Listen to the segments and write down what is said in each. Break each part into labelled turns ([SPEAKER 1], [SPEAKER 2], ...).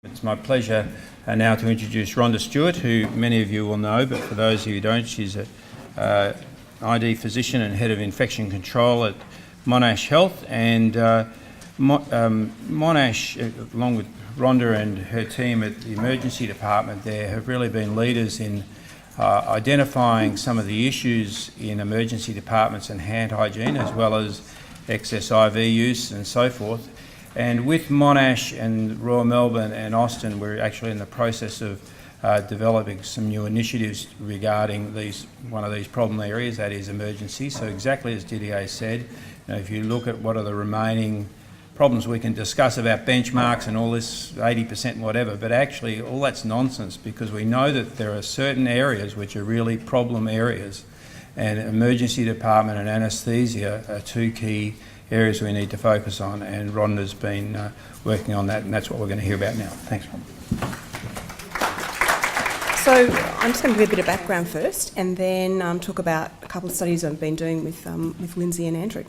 [SPEAKER 1] It's my pleasure now to introduce Rhonda Stewart, who many of you will know, but for those of you who don't, she's a ID physician and head of infection control at Monash Health. And Monash, along with Rhonda and her team at the emergency department there, have really been leaders in identifying some of the issues in emergency departments and hand hygiene, as well as excess IV use and so forth. And with Monash and Royal Melbourne and Austin, we're actually in the process of developing some new initiatives regarding one of these problem areas, that is emergency. So exactly as Didier said, if you look at what are the remaining problems, we can discuss about benchmarks and all this 80% and whatever, but actually all that's nonsense, because we know that there are certain areas which are really problem areas, and emergency department and anaesthesia are two key areas we need to focus on, and Rhonda's been working on that, and that's what we're going to hear about now. Thanks, Rhonda.
[SPEAKER 2] So I'm just going to give you a bit of background first, and then talk about a couple of studies I've been doing with Lindsay and Andrew.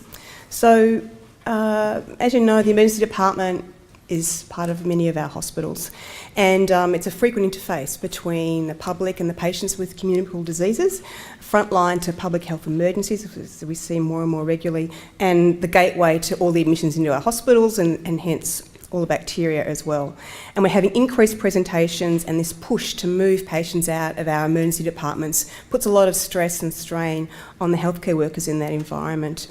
[SPEAKER 2] So as you know, the emergency department is part of many of our hospitals, and it's a frequent interface between the public and the patients with communicable diseases, frontline to public health emergencies, as we see more and more regularly, and the gateway to all the admissions into our hospitals and hence all the bacteria as well. And we're having increased presentations, and this push to move patients out of our emergency departments puts a lot of stress and strain on the healthcare workers in that environment.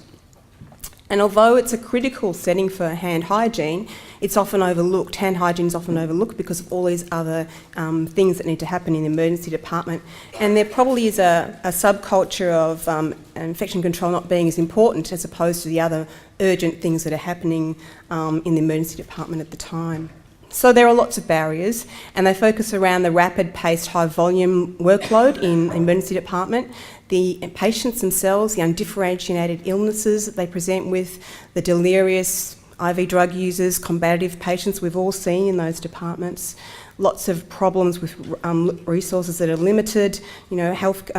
[SPEAKER 2] And although it's a critical setting for hand hygiene, it's often overlooked. Hand hygiene is often overlooked because of all these other things that need to happen in the emergency department. And there probably is a subculture of infection control not being as important as opposed to the other urgent things that are happening in the emergency department at the time. So there are lots of barriers, and they focus around the rapid-paced, high-volume workload in the emergency department, the patients themselves, the undifferentiated illnesses that they present with, the delirious IV drug users, combative patients we've all seen in those departments, lots of problems with resources that are limited, health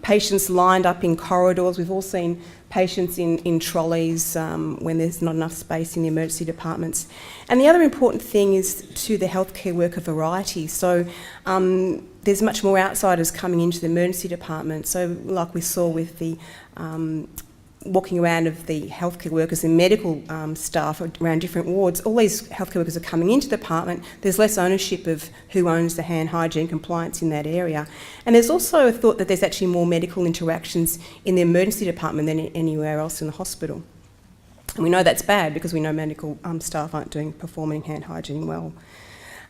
[SPEAKER 2] patients lined up in corridors. We've all seen patients in trolleys when there's not enough space in the emergency departments. And the other important thing is to the healthcare worker variety. So there's much more outsiders coming into the emergency department. So like we saw with the walking around of the healthcare workers and medical staff around different wards, all these healthcare workers are coming into the department. There's less ownership of who owns the hand hygiene compliance in that area. And there's also a thought that there's actually more medical interactions in the emergency department than anywhere else in the hospital. And we know that's bad because we know medical staff aren't performing hand hygiene well.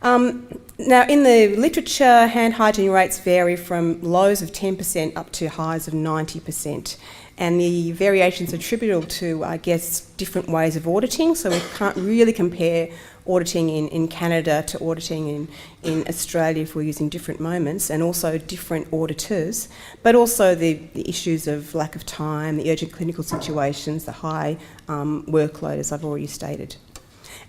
[SPEAKER 2] Now, in the literature, hand hygiene rates vary from lows of 10% up to highs of 90%. And the variations are attributable to, I guess, different ways of auditing. So we can't really compare auditing in Canada to auditing in Australia if we're using different moments, and also different auditors, but also the issues of lack of time, the urgent clinical situations, the high workload, as I've already stated.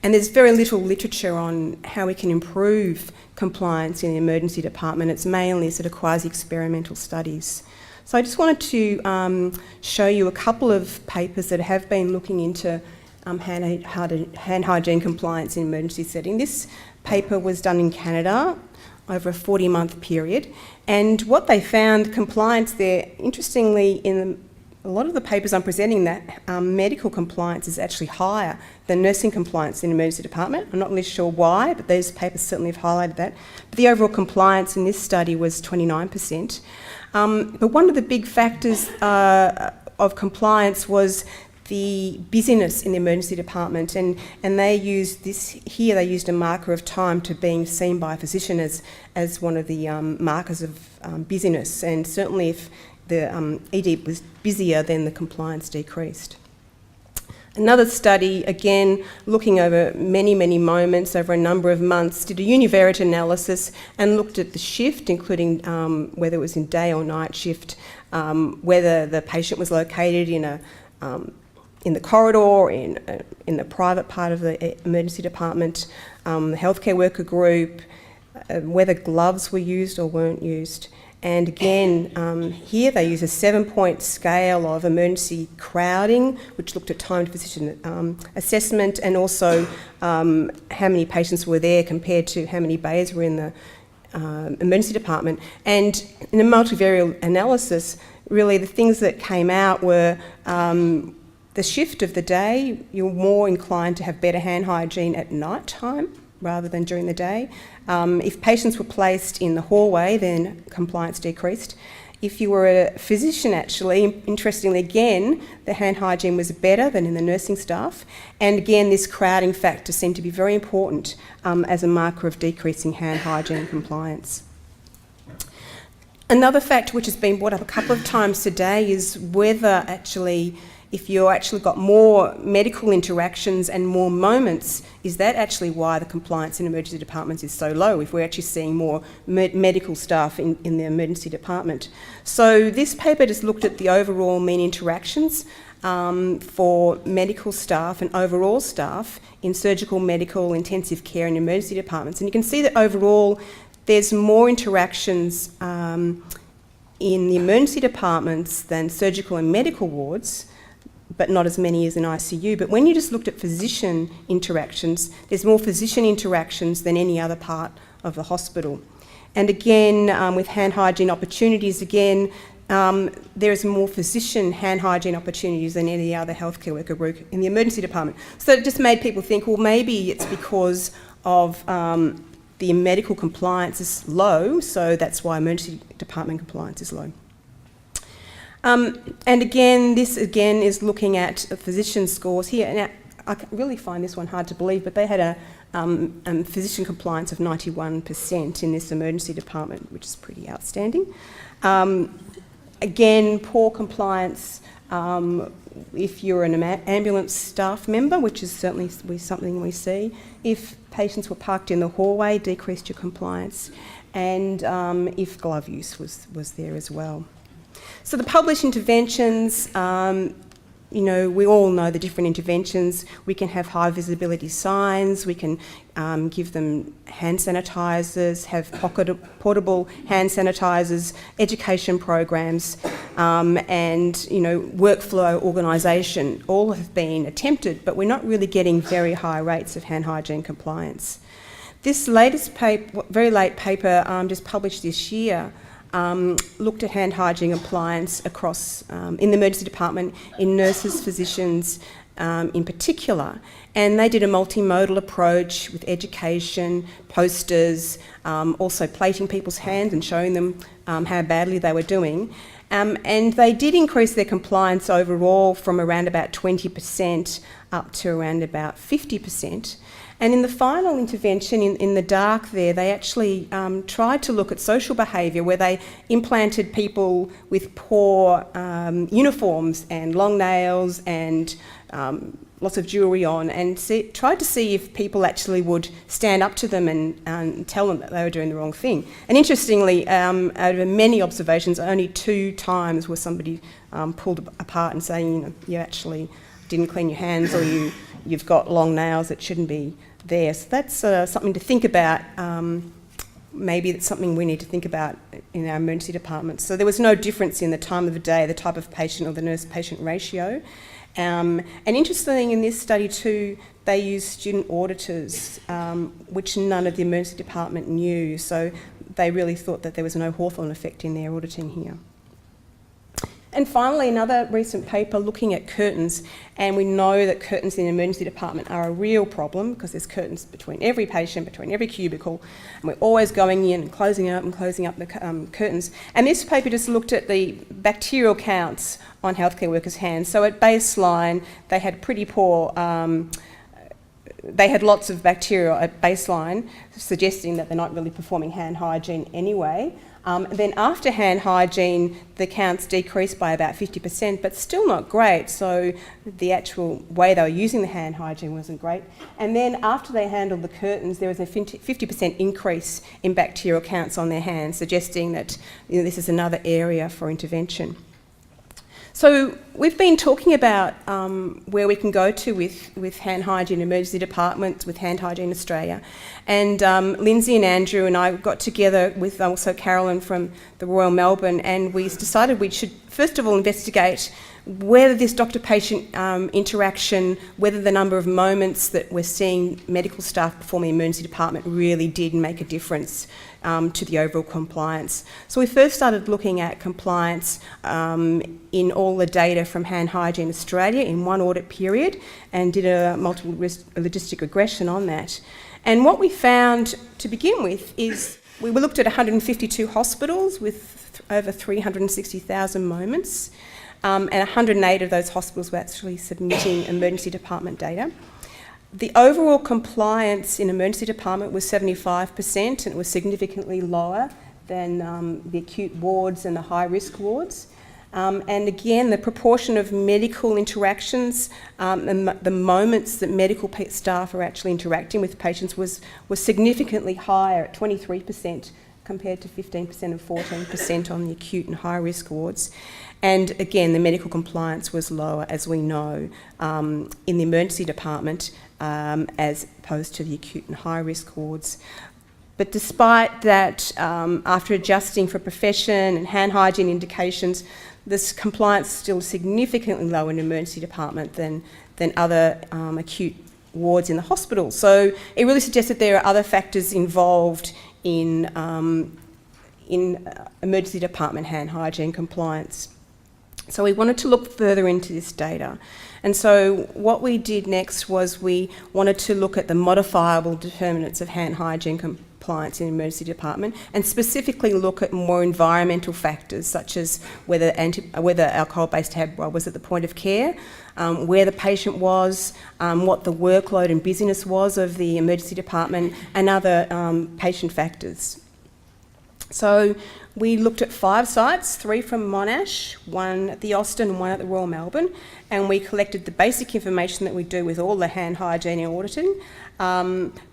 [SPEAKER 2] And there's very little literature on how we can improve compliance in the emergency department. It's mainly sort of quasi-experimental studies. So I just wanted to show you a couple of papers that have been looking into hand hygiene compliance in emergency setting. This paper was done in Canada over a 40-month period, and what they found, compliance there, interestingly, in a lot of the papers I'm presenting, that medical compliance is actually higher than nursing compliance in the emergency department. I'm not really sure why, but those papers certainly have highlighted that. But the overall compliance in this study was 29%. But one of the big factors of compliance was the busyness in the emergency department, and they used this here. They used a marker of time to being seen by a physician as one of the markers of busyness, and certainly if the ED was busier, then the compliance decreased. Another study, again, looking over many, many moments over a number of months, did a univariate analysis and looked at the shift, including whether it was in day or night shift, whether the patient was located in the corridor or in the private part of the emergency department, the healthcare worker group, whether gloves were used or weren't used. And again, here they use a 7-point scale of emergency crowding, which looked at time to physician assessment, and also how many patients were there compared to how many bays were in the emergency department. And in a multivariable analysis, really the things that came out were the shift of the day. You're more inclined to have better hand hygiene at night time rather than during the day. If patients were placed in the hallway, then compliance decreased. If you were a physician, actually, interestingly, again, the hand hygiene was better than in the nursing staff. And again, this crowding factor seemed to be very important as a marker of decreasing hand hygiene compliance. Another factor which has been brought up a couple of times today is whether actually, if you actually got more medical interactions and more moments, is that actually why the compliance in emergency departments is so low, if we're actually seeing more medical staff in the emergency department? So this paper just looked at the overall mean interactions for medical staff and overall staff in surgical, medical, intensive care and emergency departments. And you can see that overall there's more interactions in the emergency departments than surgical and medical wards, but not as many as in ICU. But when you just looked at physician interactions, there's more physician interactions than any other part of the hospital. And again, with hand hygiene opportunities, again, there is more physician hand hygiene opportunities than any other healthcare worker group in the emergency department. So it just made people think, well, maybe it's because of the medical compliance is low, so that's why emergency department compliance is low. And again, this again is looking at physician scores here. Now, I really find this one hard to believe, but they had a physician compliance of 91% in this emergency department, which is pretty outstanding. Again, poor compliance if you're an ambulance staff member, which is certainly something we see. If patients were parked in the hallway, decreased your compliance, and if glove use was there as well. So the published interventions, we all know the different interventions. We can have high visibility signs, we can give them hand sanitisers, have portable hand sanitisers, education programs, and workflow organisation all have been attempted, but we're not really getting very high rates of hand hygiene compliance. This latest paper, very late paper, just published this year, looked at hand hygiene compliance across in the emergency department, in nurses, physicians in particular, and they did a multimodal approach with education, posters, also plating people's hands and showing them how badly they were doing. And they did increase their compliance overall from around about 20% up to around about 50%. And in the final intervention, in the dark there, they actually tried to look at social behaviour, where they implanted people with poor uniforms and long nails and lots of jewellery on, and tried to see if people actually would stand up to them and tell them that they were doing the wrong thing. And interestingly, out of many observations, only 2 times was somebody pulled apart and saying, you actually didn't clean your hands, or you've got long nails that shouldn't be there. So that's something to think about. Maybe it's something we need to think about in our emergency departments. So there was no difference in the time of the day, the type of patient, or the nurse-patient ratio. And interestingly, in this study too, they used student auditors, which none of the emergency department knew. So they really thought that there was no Hawthorne effect in their auditing here. And finally, another recent paper looking at curtains, and we know that curtains in the emergency department are a real problem because there's curtains between every patient, between every cubicle, and we're always going in and closing up the curtains. And this paper just looked at the bacterial counts on healthcare workers' hands. So at baseline, they had pretty poor, they had lots of bacteria at baseline, suggesting that they're not really performing hand hygiene anyway. Then after hand hygiene, the counts decreased by about 50%, but still not great. So the actual way they were using the hand hygiene wasn't great. And then after they handled the curtains, there was a 50% increase in bacterial counts on their hands, suggesting that this is another area for intervention. So we've been talking about where we can go to with hand hygiene emergency departments, with Hand Hygiene Australia. And Lindsay and Andrew and I got together with also Carolyn from the Royal Melbourne, and we decided we should first of all investigate whether this doctor-patient interaction, whether the number of moments that we're seeing medical staff perform in the emergency department really did make a difference to the overall compliance. So we first started looking at compliance in all the data from Hand Hygiene Australia in one audit period, and did a multiple logistic regression on that. And what we found to begin with is we looked at 152 hospitals with over 360,000 moments, and 108 of those hospitals were actually submitting emergency department data. The overall compliance in emergency department was 75%, and it was significantly lower than the acute wards and the high-risk wards. And again, the proportion of medical interactions and the moments that medical staff are actually interacting with patients was significantly higher at 23% compared to 15% and 14% on the acute and high-risk wards. And again, the medical compliance was lower, as we know, in the emergency department as opposed to the acute and high-risk wards. But despite that, after adjusting for profession and hand hygiene indications, this compliance is still significantly lower in the emergency department than other acute wards in the hospital. So it really suggests that there are other factors involved in emergency department hand hygiene compliance. So we wanted to look further into this data. And so what we did next was we wanted to look at the modifiable determinants of hand hygiene compliance in the emergency department, and specifically look at more environmental factors such as whether alcohol-based hand rub was at the point of care, where the patient was, what the workload and busyness was of the emergency department, and other patient factors. So we looked at 5 sites, 3 from Monash, 1 at the Austin and 1 at the Royal Melbourne, and we collected the basic information that we do with all the hand hygiene and auditing,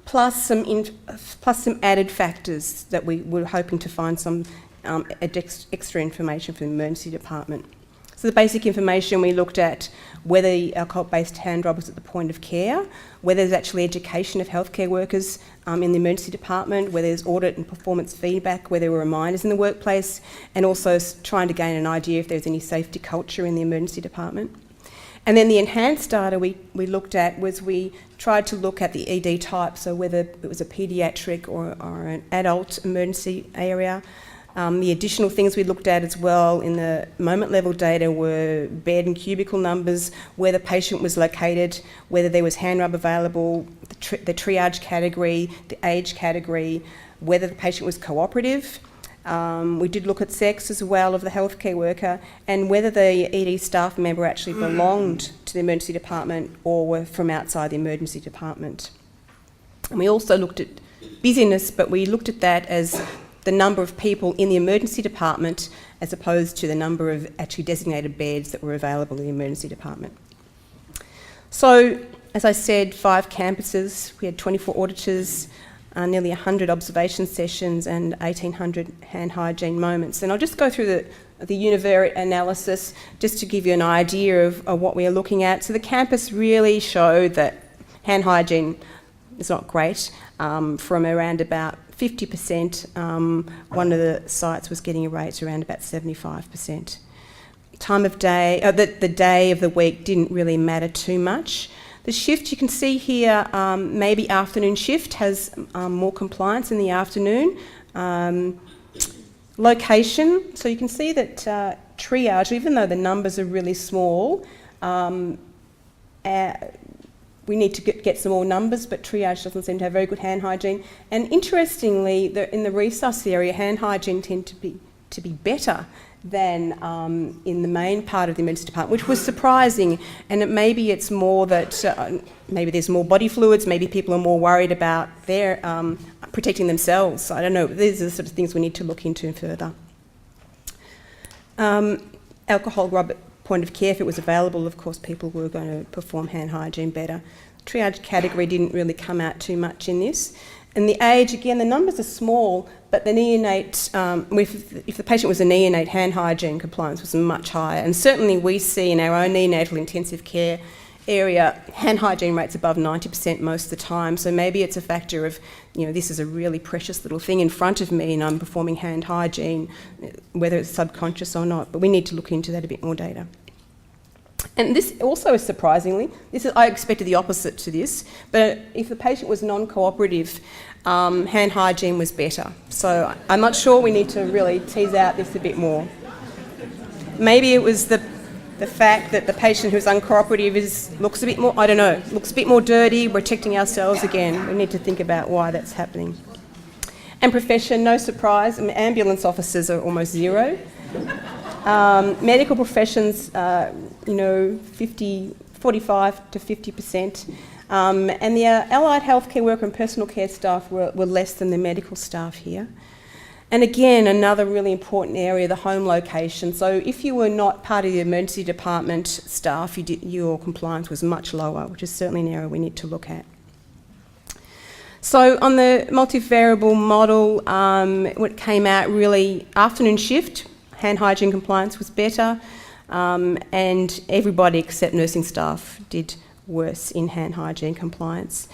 [SPEAKER 2] plus some added factors that we were hoping to find some extra information for the emergency department. So the basic information, we looked at whether the alcohol-based hand rub was at the point of care, whether there's actually education of healthcare workers in the emergency department, whether there's audit and performance feedback, whether there were reminders in the workplace, and also trying to gain an idea if there's any safety culture in the emergency department. And then the enhanced data we looked at was we tried to look at the ED type, so whether it was a paediatric or an adult emergency area. The additional things we looked at as well in the moment level data were bed and cubicle numbers, where the patient was located, whether there was hand rub available, the triage category, the age category, whether the patient was cooperative. We did look at sex as well of the healthcare worker, and whether the ED staff member actually belonged to the emergency department or were from outside the emergency department. And we also looked at busyness, but we looked at that as the number of people in the emergency department as opposed to the number of actually designated beds that were available in the emergency department. So, as I said, 5 campuses, we had 24 auditors, nearly 100 observation sessions and 1,800 hand hygiene moments. And I'll just go through the univariate analysis just to give you an idea of what we are looking at. So the campus really showed that hand hygiene is not great, from around about 50%. One of the sites was getting a rate around about 75%. Time of day, the day of the week didn't really matter too much. The shift you can see here, maybe afternoon shift has more compliance in the afternoon. Location, so you can see that triage, even though the numbers are really small, we need to get some more numbers, but triage doesn't seem to have very good hand hygiene. And interestingly, in the resus area, hand hygiene tend to be better than in the main part of the emergency department, which was surprising. And maybe it's more that maybe there's more body fluids, maybe people are more worried about their protecting themselves. I don't know. These are the sort of things we need to look into further. Alcohol rub at point of care, if it was available, of course, people were going to perform hand hygiene better. Triage category didn't really come out too much in this. And the age, again, the numbers are small, but the neonate, if the patient was a neonate, hand hygiene compliance was much higher. And certainly we see in our own neonatal intensive care area, hand hygiene rates above 90% most of the time. So maybe it's a factor of, this is a really precious little thing in front of me and I'm performing hand hygiene, whether it's subconscious or not. But we need to look into that a bit more data. And this also is surprisingly, I expected the opposite to this, but if the patient was non-cooperative, hand hygiene was better. So I'm not sure, we need to really tease out this a bit more. Maybe it was the fact that the patient who's uncooperative looks a bit more, looks a bit more dirty, we're protecting ourselves again. We need to think about why that's happening. And profession, no surprise, ambulance officers are almost zero. Medical professions, 45 to 50%. And the allied healthcare worker and personal care staff were less than the medical staff here. And again, another really important area, the home location. So if you were not part of the emergency department staff, your compliance was much lower, which is certainly an area we need to look at. So on the multivariable model, what came out really, afternoon shift, hand hygiene compliance was better, and everybody except nursing staff did worse in hand hygiene compliance.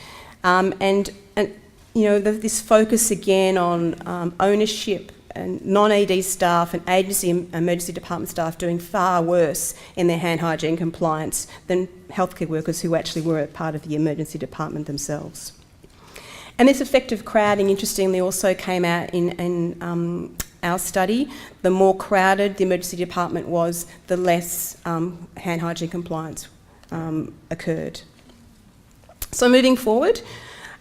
[SPEAKER 2] This focus again on ownership and non-ED staff and agency and emergency department staff doing far worse in their hand hygiene compliance than healthcare workers who actually were a part of the emergency department themselves. And this effective crowding, interestingly, also came out in our study. The more crowded the emergency department was, the less hand hygiene compliance occurred. So moving forward,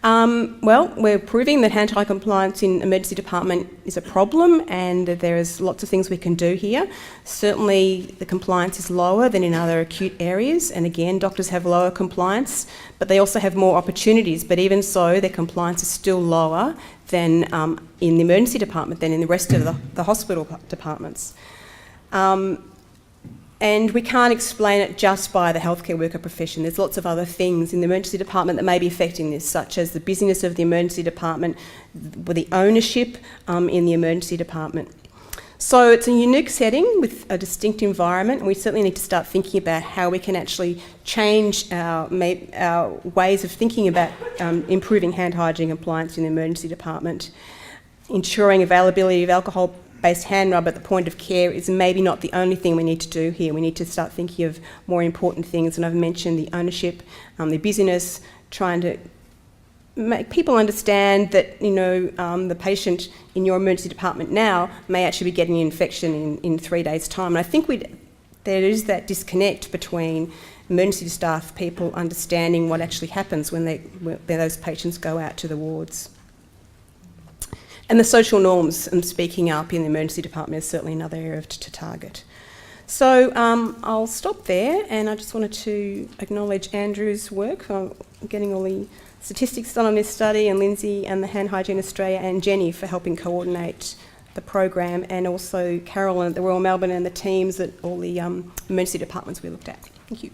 [SPEAKER 2] we're proving that hand hygiene compliance in emergency department is a problem and that there is lots of things we can do here. Certainly the compliance is lower than in other acute areas, and again, doctors have lower compliance, but they also have more opportunities, but even so, their compliance is still lower than in the emergency department than in the rest of the hospital departments. And we can't explain it just by the healthcare worker profession. There's lots of other things in the emergency department that may be affecting this, such as the busyness of the emergency department, the ownership in the emergency department. So it's a unique setting with a distinct environment, and we certainly need to start thinking about how we can actually change our ways of thinking about improving hand hygiene compliance in the emergency department. Ensuring availability of alcohol-based hand rub at the point of care is maybe not the only thing we need to do here. We need to start thinking of more important things, and I've mentioned the ownership, the busyness, trying to make people understand that the patient in your emergency department now may actually be getting an infection in 3 days' time. And I think there is that disconnect between emergency staff people understanding what actually happens when those patients go out to the wards. And the social norms and speaking up in the emergency department is certainly another area to target. So I'll stop there, and I just wanted to acknowledge Andrew's work on getting all the statistics done on this study, and Lindsay and the Hand Hygiene Australia and Jenny for helping coordinate the program, and also Carolyn at the Royal Melbourne and the teams at all the emergency departments we looked at. Thank you.